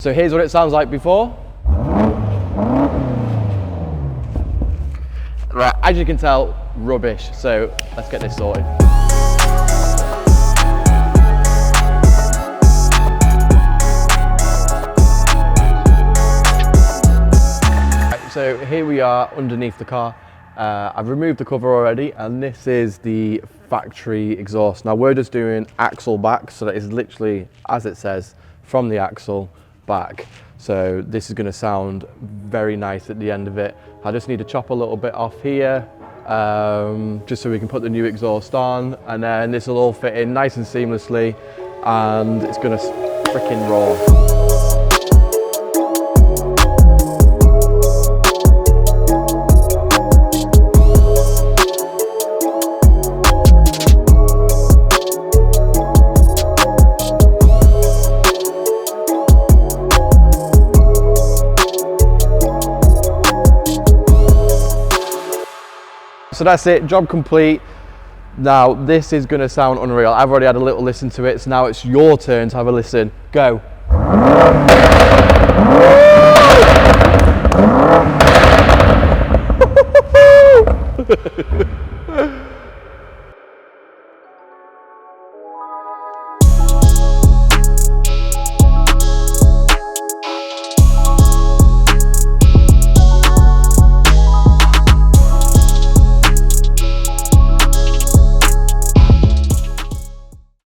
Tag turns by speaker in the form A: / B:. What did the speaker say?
A: So here's what it sounds like before. Right, as you can tell, rubbish. So let's get this sorted. So here we are underneath the car. I've removed the cover already, and this is the factory exhaust. Now we're just doing axle back, so that is literally, as it says, from the axle back. So this is going to sound very nice at the end of it. I just need to chop a little bit off here, just so we can put the new exhaust on, and then this will all fit in nice and seamlessly, and it's going to freaking roar. So that's it, job complete. Now this is going to sound unreal. I've already had a little listen to it, so now it's your turn to have a listen. Go.